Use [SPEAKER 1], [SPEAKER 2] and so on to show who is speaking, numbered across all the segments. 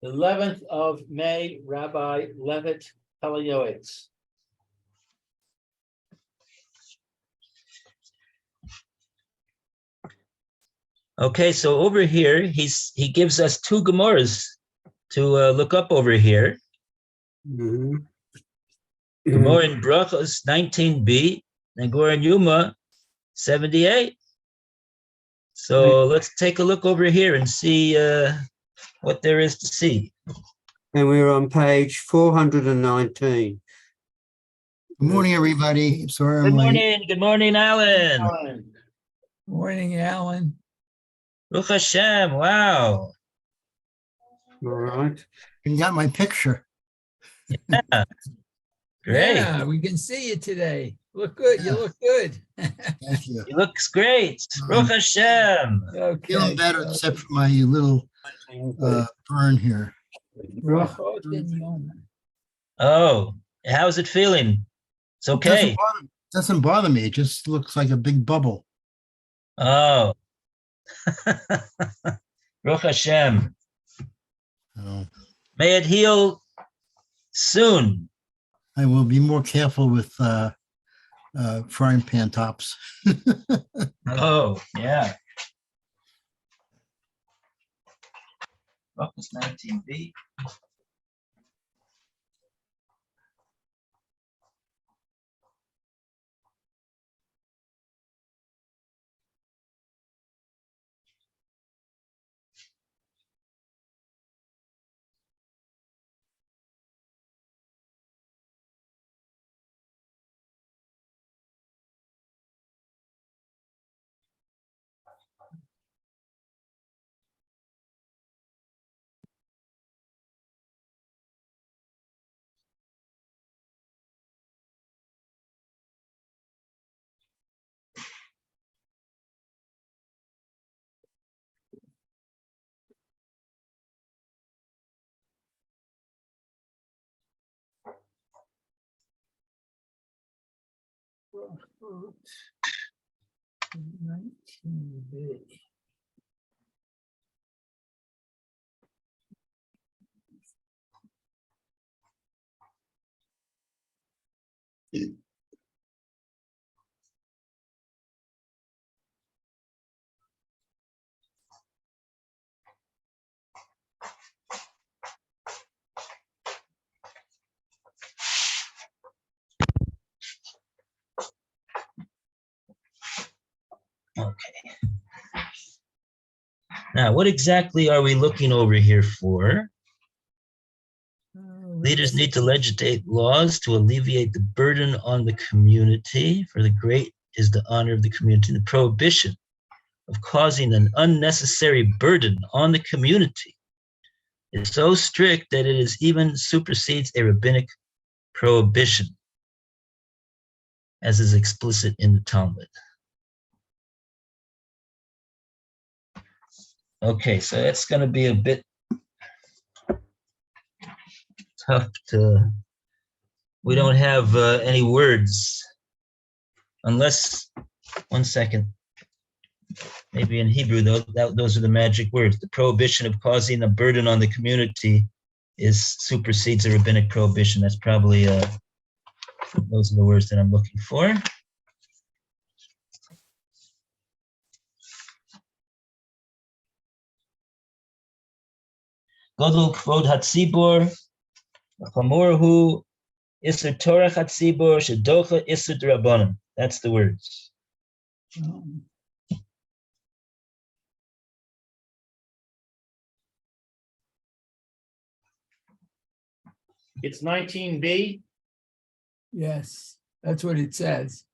[SPEAKER 1] 11th of May, Rabbi Levitt, Pele Yoetz.
[SPEAKER 2] Okay, so over here, he gives us two Gemaras to look up over here.
[SPEAKER 3] Mhm.
[SPEAKER 2] Gemara in Brachos 19b and Gemara in Yuma 78. So let's take a look over here and see what there is to see.
[SPEAKER 3] And we're on page 419.
[SPEAKER 4] Good morning, everybody. Sorry
[SPEAKER 2] Good
[SPEAKER 4] I'm late.
[SPEAKER 2] morning. Good morning, Alan.
[SPEAKER 1] Alan.
[SPEAKER 5] Morning, Alan.
[SPEAKER 2] Baruch Hashem. Wow.
[SPEAKER 3] All right.
[SPEAKER 4] You got my picture.
[SPEAKER 2] Yeah. Great.
[SPEAKER 5] Yeah, we can see you today. Look good. You
[SPEAKER 4] Yeah.
[SPEAKER 5] look good.
[SPEAKER 4] Thank you.
[SPEAKER 2] He looks great. Baruch Hashem.
[SPEAKER 5] Okay.
[SPEAKER 4] Feeling better, except for my little burn here.
[SPEAKER 2] Oh, how's it feeling? It's okay.
[SPEAKER 4] Doesn't bother me. It just looks like a big bubble.
[SPEAKER 2] Oh. Baruch Hashem.
[SPEAKER 4] So
[SPEAKER 2] May it heal soon.
[SPEAKER 4] I will be more careful with frying pan tops.
[SPEAKER 2] Oh, yeah. Focus 19b. Okay. Now, what exactly are we looking over here for? Leaders need to legislate laws to alleviate the burden on the community, for the great is the honor of the community. The prohibition of causing an unnecessary burden on the community is so strict that it is even supersedes a rabbinic prohibition, as is explicit in the Talmud. Okay, so that's going to be a bit tough to, we don't have any words, unless, one second, maybe in Hebrew, those are the magic words. The prohibition of causing a burden on the community supersedes a rabbinic prohibition. That's probably, those are the words that I'm looking for. Godol kvod hatzibor, chamorhu iser torah hatzibor, shedocha iser drabanan. That's the words.
[SPEAKER 1] It's 19B.
[SPEAKER 5] Yes, that's what it says.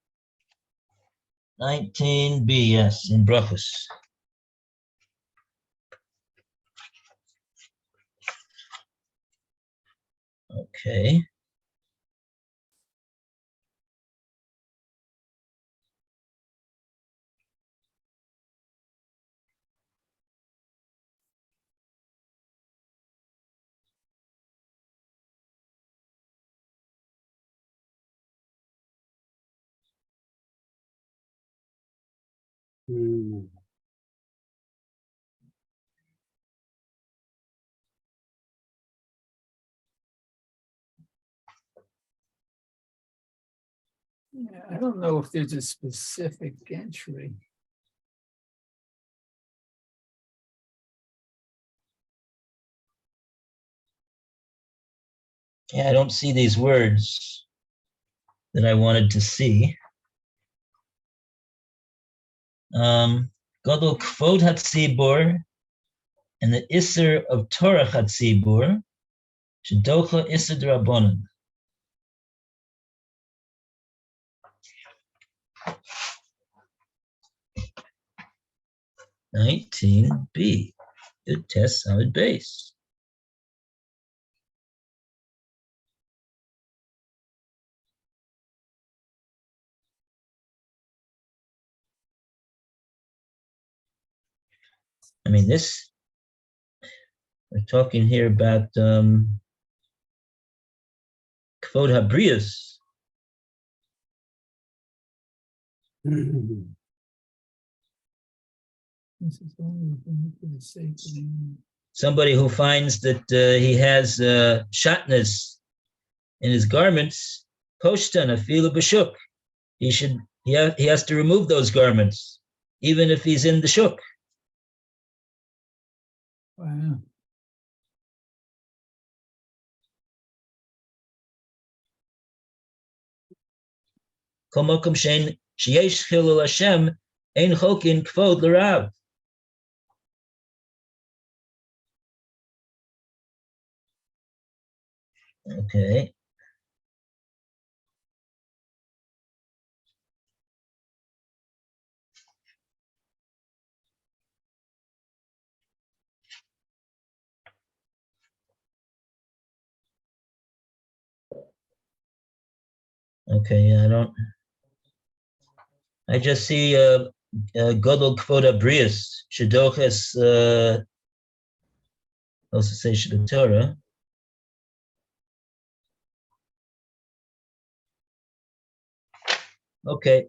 [SPEAKER 2] 19b, yes, in brachos. Okay.
[SPEAKER 3] Hmm.
[SPEAKER 5] Yeah, I don't know if there's a specific entry.
[SPEAKER 2] Yeah, I don't see these words that I wanted to see. Gadol Kvod Hatzibor and the Isser of Torah Hatzibor, Shedocha Isser Drabonon. 19B, the test solid base. I mean, we're talking here about Kvod Habrius.
[SPEAKER 5] This is only for the sake of the-
[SPEAKER 2] Somebody who finds that he has shatnez in his garments, Koshtan, Afilu B'Shuk. He has to remove those garments, even if he's in the shuk.
[SPEAKER 5] Wow.
[SPEAKER 2] Kol makom sheyesh chilul Hashem, ein chokin kvod l'rav. Okay. Okay, I just see Godol Kvod Abrius, Shedoches, also say Torah. Okay,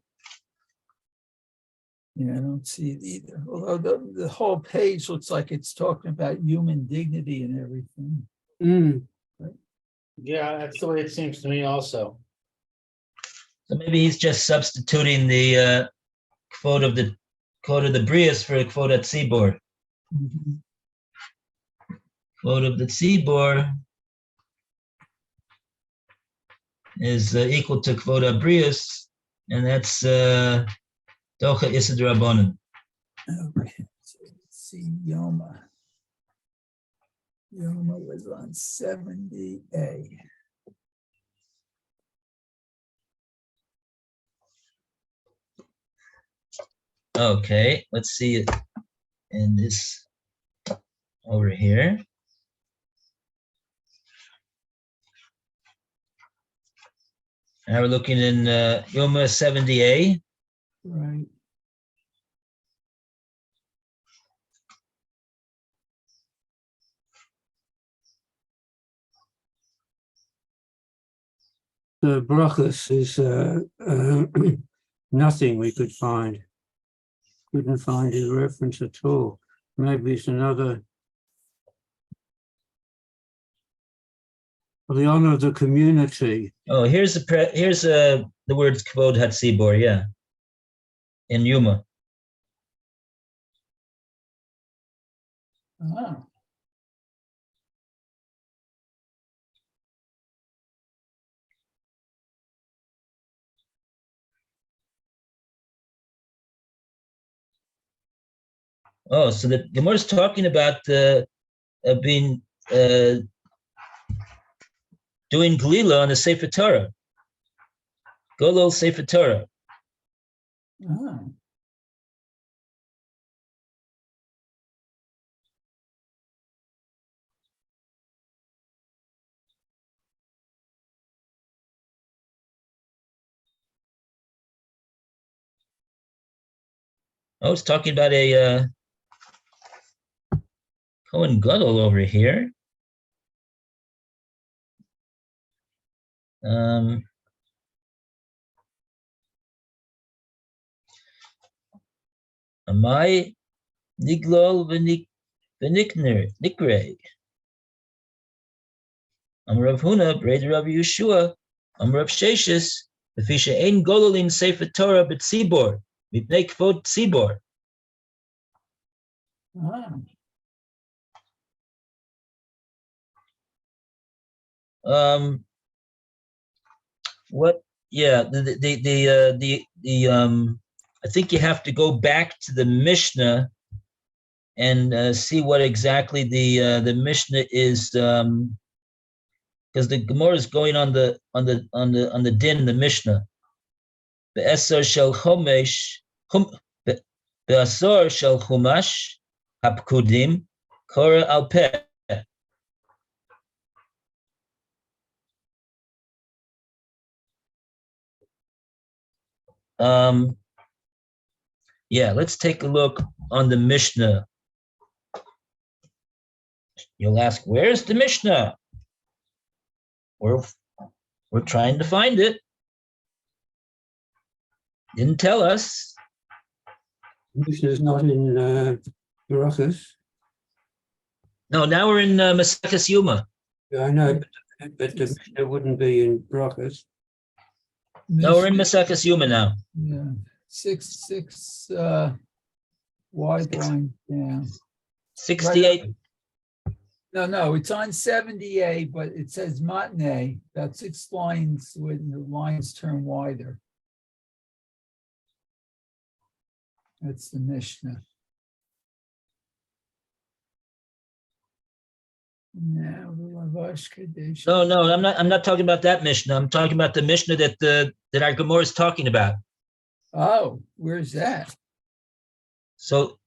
[SPEAKER 5] Yeah, I don't see it either. Although the whole page looks like it's talking about human dignity and everything.
[SPEAKER 3] Mm,
[SPEAKER 1] Yeah, that's the way it seems to me also.
[SPEAKER 2] so maybe he's just substituting the Kvod of the Brius for Kvod at Tzibor.
[SPEAKER 5] Mhm.
[SPEAKER 2] Kvod of the Tzibor is equal to Kvod Abrius, and that's Docha Issa Drabonon.
[SPEAKER 5] Okay, so let's see, Yoma. Yoma was on 70A.
[SPEAKER 2] Okay, let's see it in this over here. Now we're looking in Yoma 70A.
[SPEAKER 5] Right.
[SPEAKER 3] the brachas is nothing we could find. Couldn't find his reference at all. Maybe it's another. For the honor of the community.
[SPEAKER 2] Oh, here's the words Kvod Hatzibor, yeah, in Yuma.
[SPEAKER 5] Ah,
[SPEAKER 2] Oh, so the Gemara is talking about being doing Glila on the Sefer Torah. Golol Sefer Torah.
[SPEAKER 5] ah.
[SPEAKER 2] I was talking about a Cohen Gadol over here. Amai Niglol V'Nikner Nikre. Rav Huna, Breder Rav Yeshua, Rav Sheshis, לפי שאין גוללים ספר תורה בציבור, מפני כבוד ציבור.
[SPEAKER 5] Ah,
[SPEAKER 2] What? Yeah, I think you have to go back to the Mishnah and see what exactly the Mishnah is, because the Gemara is going on the din in the Mishnah. Be'asar shel chomesh, be'asar shel chumash hapkudim kora al peh. Yeah, let's take a look on the Mishnah. You'll ask, where's the Mishnah? We're trying to find it. Didn't tell us.
[SPEAKER 3] This is not in Barachas.
[SPEAKER 2] No, now we're in Maseches Yuma.
[SPEAKER 3] I know, but the Mishnah wouldn't be in Barachas.
[SPEAKER 2] No, we're in Maseches Yuma now.
[SPEAKER 5] yeah, six wide line down.
[SPEAKER 2] 68.
[SPEAKER 5] No, it's on 78, but it says matne, about 6 lines when the lines turn wider. That's the Mishnah. Now, the Lavash Kadesh.
[SPEAKER 2] No, I'm not talking about that Mishnah. I'm talking about the Mishnah that our Gemara is talking about.
[SPEAKER 5] Oh, where's that?
[SPEAKER 2] So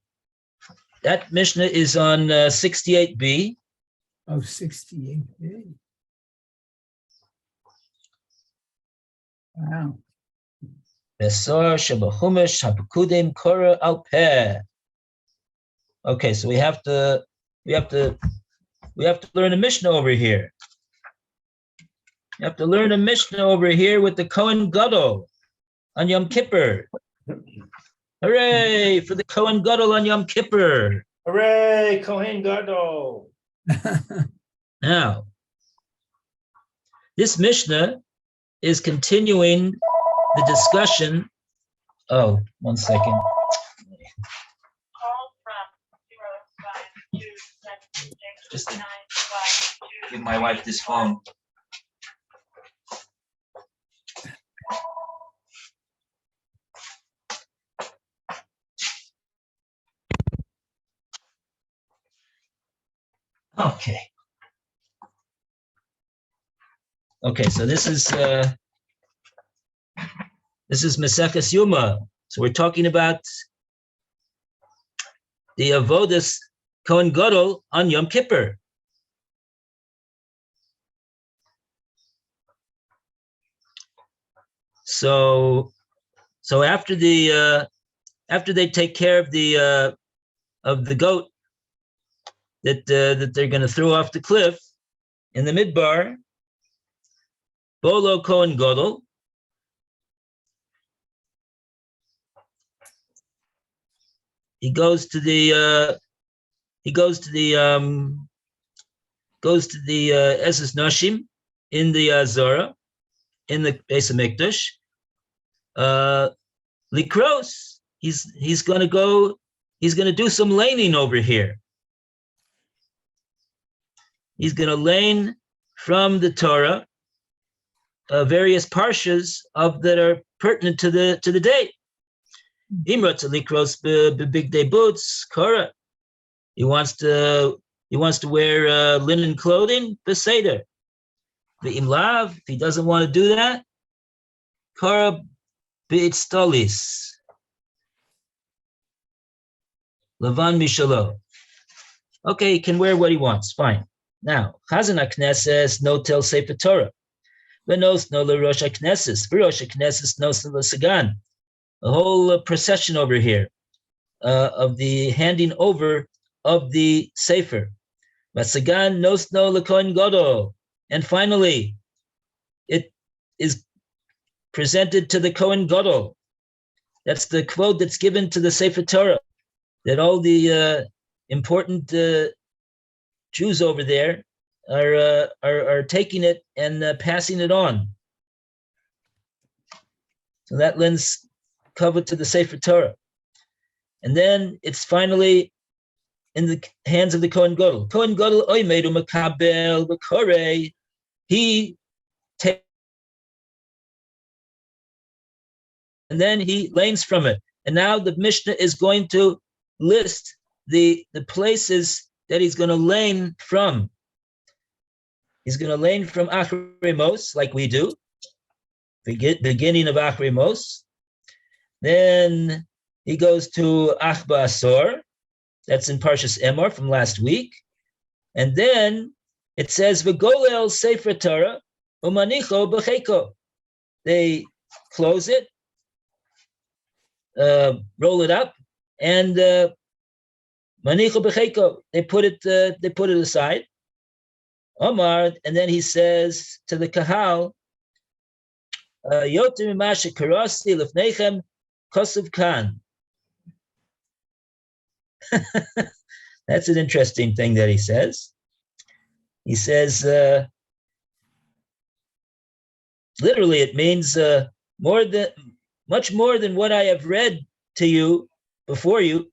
[SPEAKER 2] that Mishnah is on 68b.
[SPEAKER 5] Oh, 68B. Wow.
[SPEAKER 2] Besar shebachumesh hapakudim kora al peh. Okay, so we have to learn a Mishnah over here. You have to learn a Mishnah over here with the Kohen Gadol on Yom Kippur. Hooray for the Kohen Gadol on Yom Kippur.
[SPEAKER 1] Hooray, Kohen Gadol.
[SPEAKER 2] Now, this Mishnah is continuing the discussion. Oh, 1 second. Just to give my wife this phone. Okay. Okay, so this is Maseches Yuma. So we're talking about the Avodas Kohen Gadol on Yom Kippur. So after they take care of the goat that they're going to throw off the cliff in the midbar, Bolo Kohen Gadol he goes to the Esses Nashim in the Zora, in the Beis Hamikdash. Likros, he's gonna do some laning over here. He's gonna lane from the Torah various parshas that are pertinent to the date. Imrat Likros big day boots, Korah. He wants to wear linen clothing, Beseder. The Imlav, if he doesn't want to do that, Korah B'Itztolis. Lavan Mishalo. Okay, he can wear what he wants, fine. Now, Chazan HaKnesses no tel Sefer Torah. Venos no LeRosh HaKnesses. V'Rosh HaKnesses no LeSagan. A whole procession over here of the handing over of the Sefer. Vasagan nos no LeKohen Gadol. And finally, it is presented to the Kohen Gadol. That's the quote that's given to the Sefer Torah, that all the important Jews over there are taking it and passing it on. So that lends cover to the Sefer Torah. And then it's finally in the hands of the Kohen Gadol. Kohen Gadol oimedu makabel b'korei. He takes, and then he lanes from it. And now the Mishnah is going to list the places that he's going to lane from. He's going to lane from Achrei Mos, like we do, beginning of Achrei Mos. Then he goes to Achba Asor. That's in Parshas Emor from last week. And then it says, V'golel Sefer Torah, Umanicho B'cheiko. They close it, roll it up, and Manicho B'cheiko. They put it aside. Omar, and then he says to the Kahal, Yoter Mimashe Karasi Lefnechem Kosuv Kan. That's an interesting thing that he says. He says, literally, it means much more than what I have read to you before you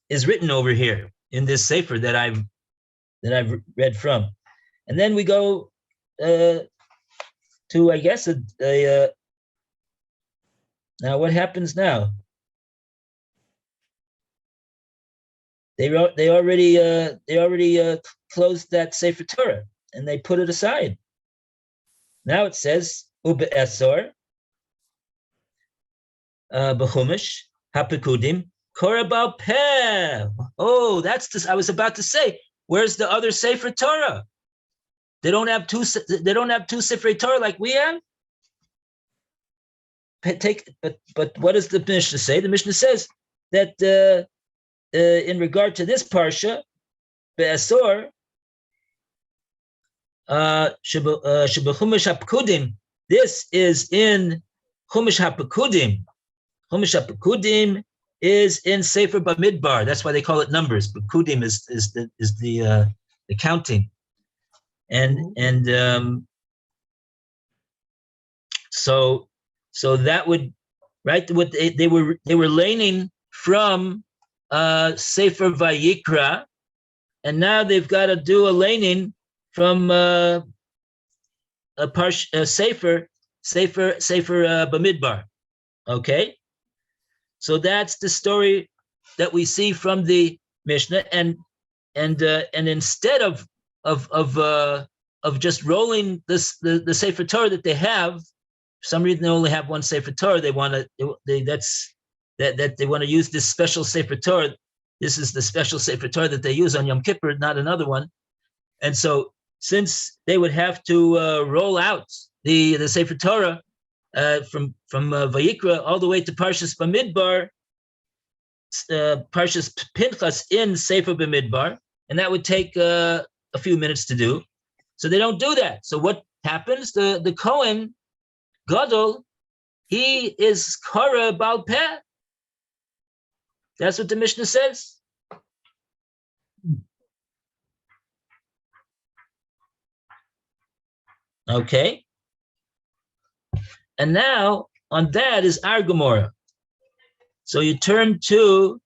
[SPEAKER 2] is written over here in this sefer that I've read from. And then we go to, I guess, now what happens now? They already closed that Sefer Torah and they put it aside. Now it says Ube'esor B'chumash Hapekudim Korabal Peh. Oh, that's this. I was about to say. Where's the other Sefer Torah? They don't have two Sefer Torah like we have. But what does the Mishnah say? The Mishnah says that. In regard to this parsha, Be'asor, Shebechumash HaPekudim, this is in Chumash HaPekudim. Chumash HaPekudim is in Sefer Bamidbar. That's why they call it numbers. Pekudim is the counting, and so that would, right, what they were laning from Sefer Vayikra, and now they've got to do a laning from Sefer Bamidbar. Okay, so that's the story that we see from the Mishnah, and instead of just rolling the Sefer Torah that they have, for some reason they only have one Sefer Torah. They want to they want to use this special Sefer Torah. This is the special Sefer Torah that they use on Yom Kippur, not another one. And so, since they would have to roll out the Sefer Torah from Vayikra all the way to Parshas Bamidbar, Parshas Pinchas in Sefer Bamidbar, and that would take a few minutes to do. So they don't do that. So what happens? The Kohen Gadol, he is Kara Baal Peh. That's what the Mishnah says. Okay. And now on that is our Gemara. So you turn to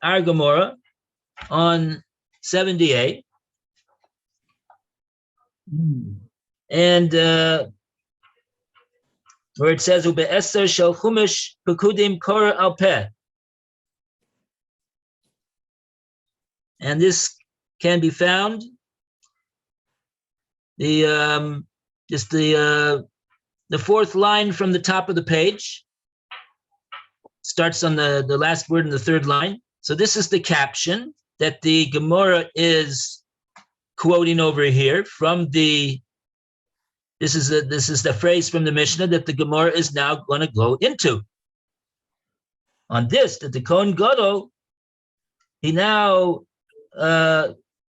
[SPEAKER 2] our Gemara on 78. And where it says, Ube'eser shel chumash pekudim kora al peh. And this can be found the fourth line from the top of the page. Starts on the last word in the third line. So this is the caption that the Gemara is quoting over here from the. This is the phrase from the Mishnah that the Gemara is now going to go into. On this, that the Kohen Gadol, he now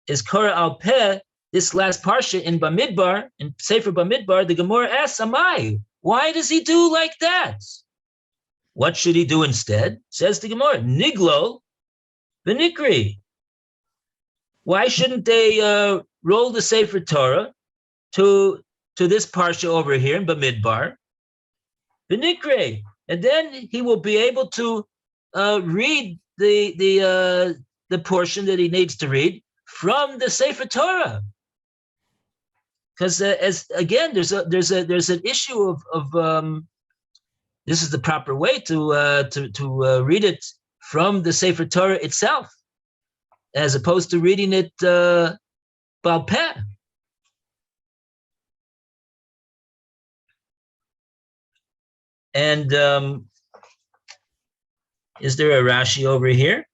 [SPEAKER 2] is Korah al Peh, this last parsha in Bamidbar, in Sefer Bamidbar, the Gemara asks, Amai, why does he do like that? What should he do instead? Says the Gemara, Niglo v'nikri. Why shouldn't they roll the Sefer Torah to this parsha over here in Bamidbar? V'nikre, and then he will be able to read the portion that he needs to read from the Sefer Torah. Because as again, there's an issue of this is the proper way to read it from the Sefer Torah itself, as opposed to reading it Baal Peh. And is there a Rashi over here?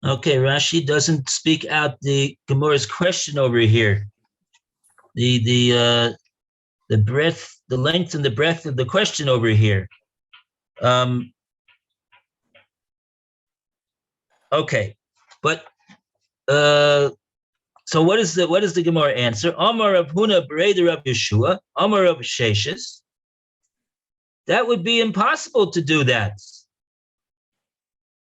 [SPEAKER 2] Okay, Rashi doesn't speak out the Gemara's question over here. The breadth, the length and the breadth of the question over here. Okay, but so what is the Gemara answer? Amar Rav Huna Bereder Rav Yeshua, Amar Rav Sheshes. That would be impossible to do that.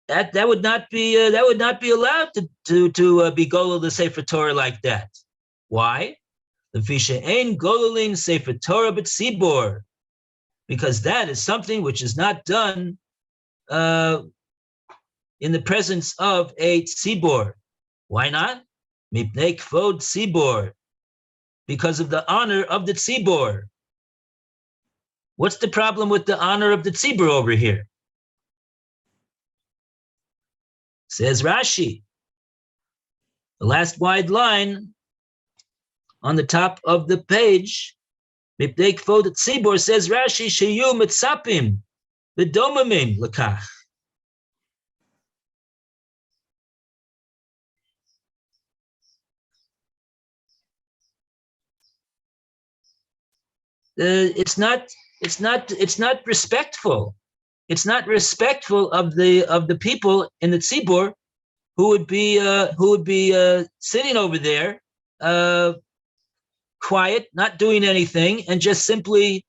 [SPEAKER 2] That would not be allowed to be golol the Sefer Torah like that. Why? The fisha ein gololin Sefer Torah but sibor, because that is something which is not done in the presence of a tzibor. Why not? Mipnei kvod tzibor, because of the honor of the tzibor. What's the problem with the honor of the tzibor over here? Says Rashi, the last wide line on the top of the page, Mipnei kvod tzibor, says Rashi, sheyu mitzapim v'domamim lekach. It's not respectful. It's not respectful of the people in the tzibur who would be sitting over there, quiet, not doing anything, and just simply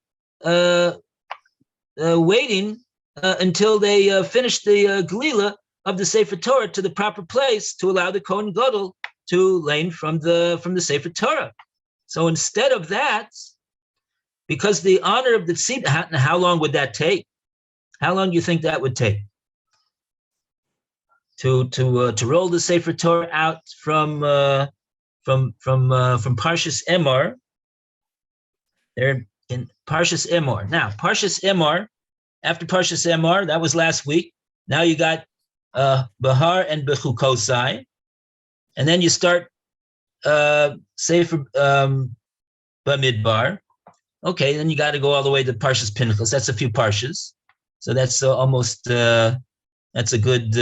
[SPEAKER 2] waiting until they finish the gelila of the Sefer Torah to the proper place to allow the Kohen Gadol to learn from the Sefer Torah. So instead of that, because the honor of the tzibur, how long would that take? How long do you think that would take to roll the Sefer Torah out from Parshas Emor? They're in Parshas Emor. Now, Parshas Emor, after Parshas Emor, that was last week. Now you got Bahar and Bechukosai, and then you start Sefer Bamidbar. Okay, then you got to go all the way to Parshas Pinchas. That's a few parshas, so that's almost that's a good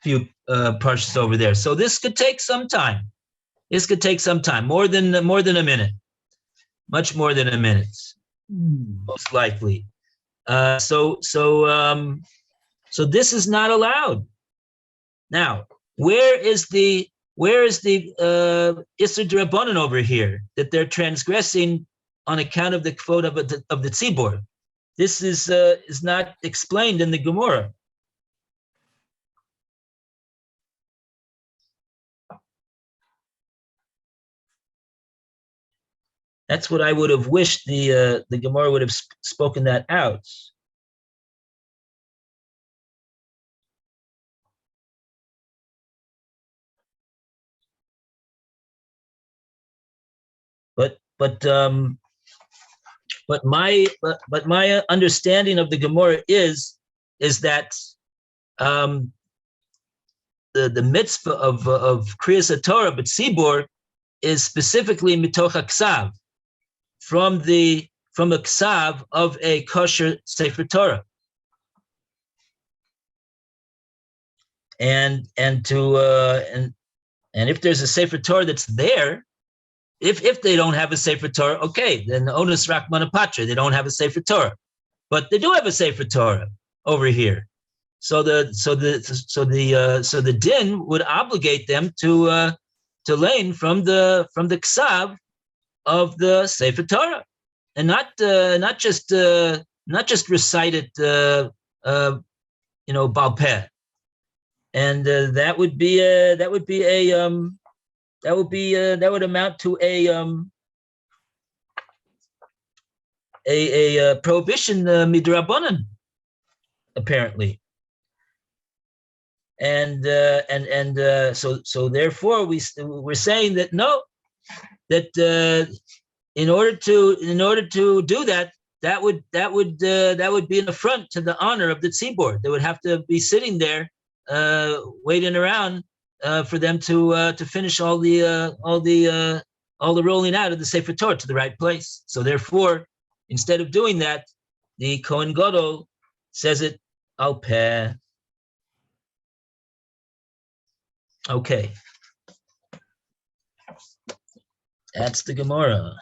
[SPEAKER 2] few parshas over there. So this could take some time. This could take some time, more than a minute, much more than a minute, most likely. So this is not allowed. Now, where is the Isser D'Rabbanan over here that they're transgressing on account of the kvod of the tzibor? This is not explained in the Gemara. That's what I would have wished the Gemara would have spoken that out. But my understanding of the Gemara is that the mitzvah of Kriyas Torah but Sibor is specifically mitoch haksav, from a ksav of a kosher Sefer Torah, and if there's a Sefer Torah that's there. If they don't have a Sefer Torah, okay, then the onus Rachmana Patra, they don't have a Sefer Torah. But they do have a Sefer Torah over here. So the din would obligate them to lane from the ksav of the Sefer Torah, and not just recite it, Baal Peh. And that would amount to a prohibition midrabanan, apparently. And so therefore we're saying that no, that in order to do that, that would be an affront to the honor of the tzibor. They would have to be sitting there waiting around for them to finish all the rolling out of the Sefer Torah to the right place. So therefore, instead of doing that, the Kohen Gadol says it al peh. Okay, that's the Gemara.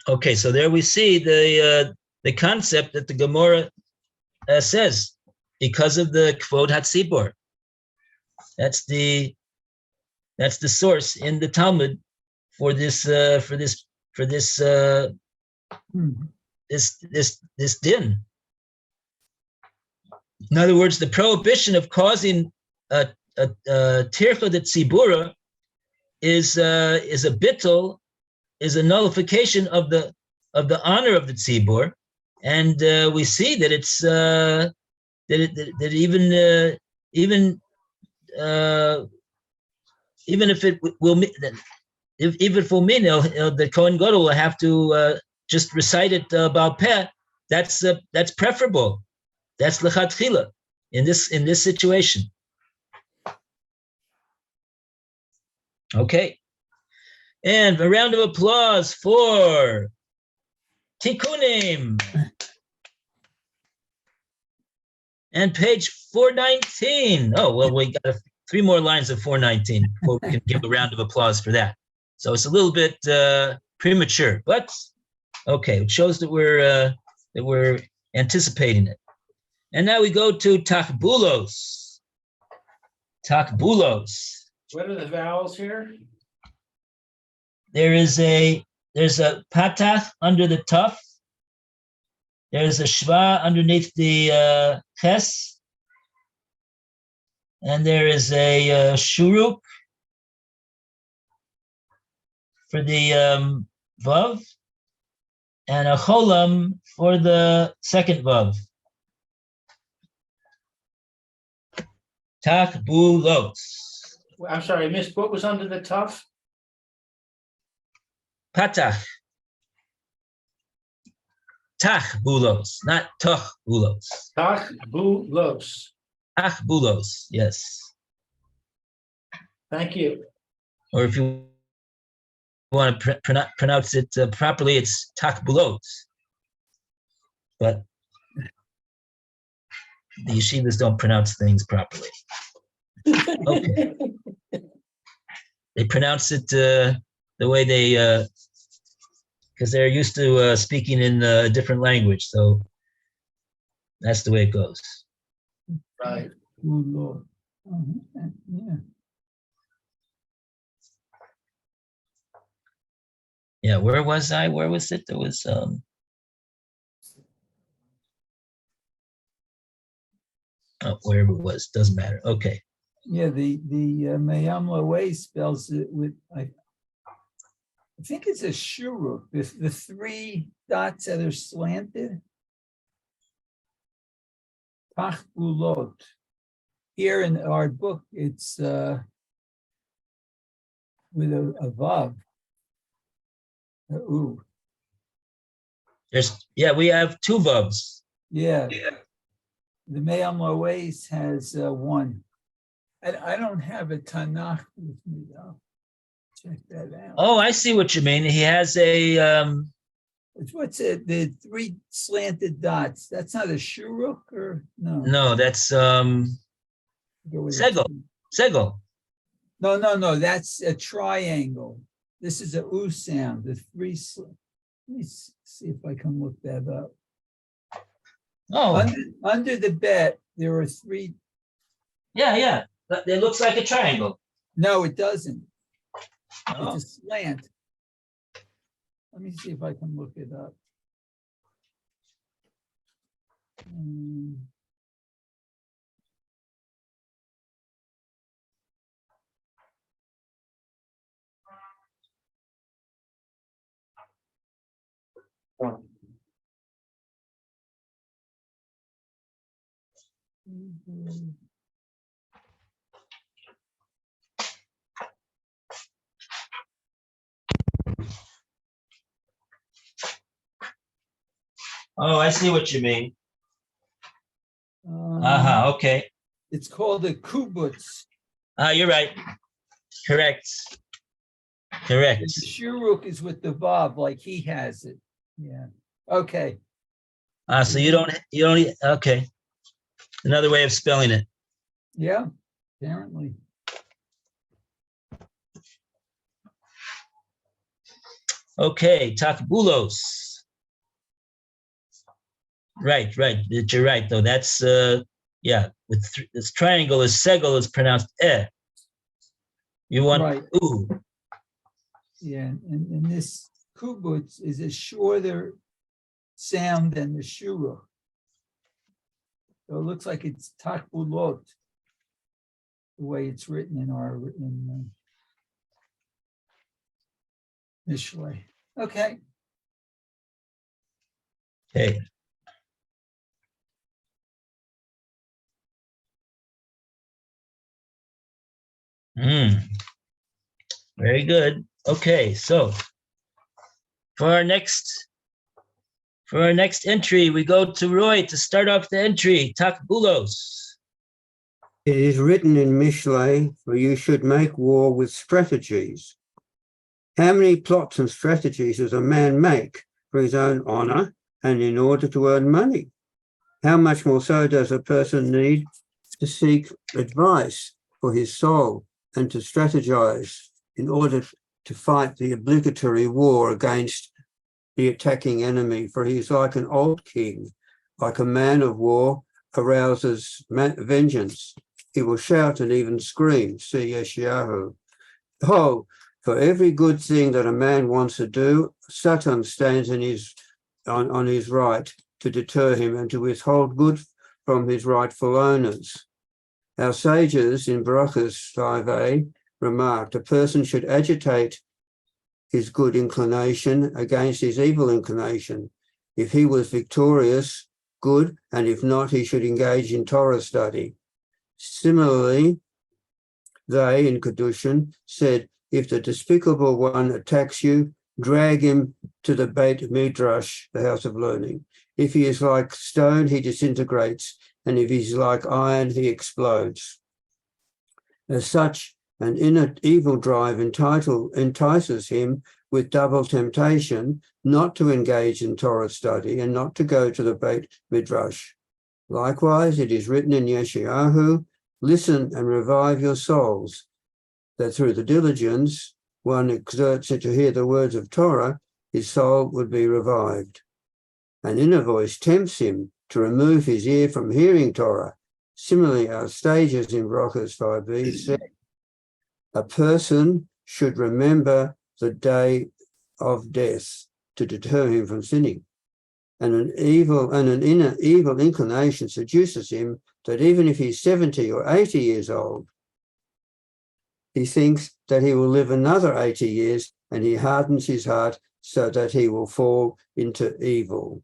[SPEAKER 2] Okay, so there we see the concept that the Gemara says, because of the Kvod HaTzibor. That's the source in the Talmud for this din. In other words, the prohibition of causing a tircha de tzibura is a bittul, is a nullification of the honor of the tzibur, and we see that it's that even if it will, if it will mean the Kohen Gadol will have to just recite it Baal Peh, that's preferable. That's lechatchila in this situation. Okay, and a round of applause for Tikkunim. And page 419. Oh, well, we got 3 more lines of 419 before we can give a round of applause for that. So it's a little bit premature, but okay, it shows that we're anticipating it. And now we go to Takbulos. Takbulos.
[SPEAKER 1] What are the vowels here?
[SPEAKER 2] There's a patach under the tuf. There's a shva underneath the ches, and there is a shuruk for the vav, and a cholam for the second vav. Takbulos.
[SPEAKER 1] I'm sorry, I missed. What was under the tough?
[SPEAKER 2] Patach. Tachbulos, not tochbulos.
[SPEAKER 1] Takbulos.
[SPEAKER 2] Tachbulos, yes.
[SPEAKER 1] Thank you.
[SPEAKER 2] Or if you want to pronounce it properly, it's takbulos. But the yeshivas don't pronounce things properly. Okay. They pronounce it the way they, because they're used to speaking in a different language. So that's the way it goes.
[SPEAKER 1] Right.
[SPEAKER 5] Oh, Lord. Yeah.
[SPEAKER 2] Yeah, where was I? Where was it? There was wherever it was, doesn't matter. Okay.
[SPEAKER 5] Yeah, the Mayam Loe spells it with I think it's a shuruk. The 3 dots that are slanted. Tachbulot. Here in our book, it's with a vav. Ooh.
[SPEAKER 2] We have 2 vavs.
[SPEAKER 5] Yeah. The Mayam Loes has 1. I don't have a Tanakh with me though. Check that out.
[SPEAKER 2] Oh, I see what you mean. He has a
[SPEAKER 5] What's it, the three slanted dots? That's not a shuruk or no?
[SPEAKER 2] No, that's
[SPEAKER 5] Go with a
[SPEAKER 2] Sego.
[SPEAKER 5] T.
[SPEAKER 2] Sego.
[SPEAKER 5] No, that's a triangle. This is a U sound, the three. Let me see if I can look that up.
[SPEAKER 2] Oh,
[SPEAKER 5] Under the bet, there are three.
[SPEAKER 2] yeah. It looks like a triangle.
[SPEAKER 5] No, it doesn't.
[SPEAKER 2] Oh.
[SPEAKER 5] It's a slant. Let me see if I can look it up.
[SPEAKER 2] Oh, I see what you mean.
[SPEAKER 5] Um,
[SPEAKER 2] Okay.
[SPEAKER 5] It's called a kubutz.
[SPEAKER 2] You're right. Correct.
[SPEAKER 5] And the shuruk is with the vav, like he has it. Yeah. Okay.
[SPEAKER 2] So you don't, okay. Another way of spelling it.
[SPEAKER 5] Yeah, apparently.
[SPEAKER 2] Okay, takbulos. Right. You're right, though. That's, yeah, with this triangle is segel is pronounced eh. You want
[SPEAKER 5] Right.
[SPEAKER 2] ooh.
[SPEAKER 5] Yeah, and this kubutz is a shorter sound than the shuruk. So it looks like it's takbulot, the way it's written in our Mishlei. Okay.
[SPEAKER 2] Okay. Very good. Okay, so for our next entry, we go to Roy to start off the entry. Takbulos.
[SPEAKER 3] It is written in Mishlei, for you should make war with strategies. How many plots and strategies does a man make for his own honor and in order to earn money? How much more so does a person need to seek advice for his soul and to strategize in order to fight the obligatory war against the attacking enemy? For he is like an old king, like a man of war arouses vengeance. He will shout and even scream. See Yeshayahu. Oh, for every good thing that a man wants to do, Satan stands on his right to deter him and to withhold good from his rightful owners. Our sages in Brachas 5a remarked, a person should agitate his good inclination against his evil inclination. If he was victorious, good, and if not, he should engage in Torah study. Similarly, they in Kedushin said, if the despicable one attacks you, drag him to the Beit Midrash, the house of learning. If he is like stone, he disintegrates, and if he's like iron, he explodes. As such, an inner evil drive entices him with double temptation not to engage in Torah study and not to go to the Beit Midrash. Likewise, it is written in Yeshayahu, listen and revive your souls, that through the diligence one exerts it to hear the words of Torah, his soul would be revived. An inner voice tempts him to remove his ear from hearing Torah. Similarly, our sages in Brachas 5b said, a person should remember the day of death to deter him from sinning. And an inner evil inclination seduces him that even if he's 70 or 80 years old, he thinks that he will live another 80 years and he hardens his heart so that he will fall into evil.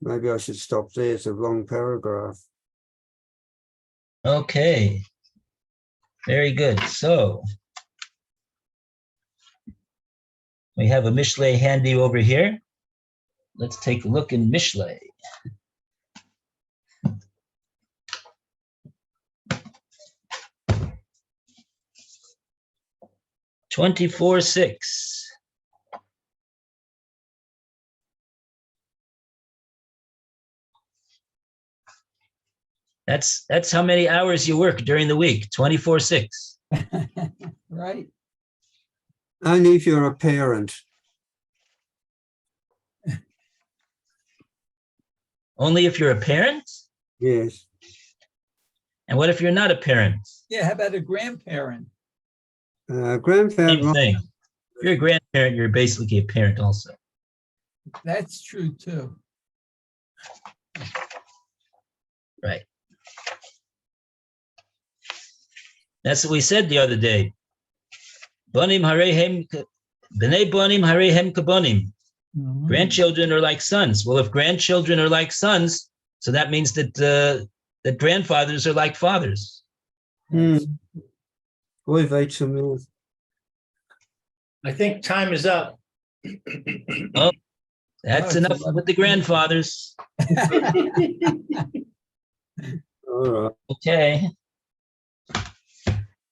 [SPEAKER 3] Maybe I should stop there. It's a long paragraph.
[SPEAKER 2] Okay. Very good. So we have a Mishlei handy over here. Let's take a look in Mishlei. (24:6). That's how many hours you work during the week, 24/6.
[SPEAKER 5] Right?
[SPEAKER 3] Only if you're a parent.
[SPEAKER 2] Only if you're a parent?
[SPEAKER 3] Yes.
[SPEAKER 2] And what if you're not a parent?
[SPEAKER 5] Yeah, how about a grandparent?
[SPEAKER 3] Grandparent.
[SPEAKER 2] Same thing. If you're a grandparent, you're basically a parent also.
[SPEAKER 5] That's true too.
[SPEAKER 2] Right. That's what we said the other day. Bonim harehem, b'nei bonim harehem kabonim.
[SPEAKER 5] Mhm.
[SPEAKER 2] Grandchildren are like sons. Well, if grandchildren are like sons, so that means that that grandfathers are like fathers.
[SPEAKER 3] Oi, weet ze wel.
[SPEAKER 1] I think time is up.
[SPEAKER 2] That's
[SPEAKER 5] Oh, it's
[SPEAKER 2] enough with the grandfathers.
[SPEAKER 3] All right.
[SPEAKER 2] Okay.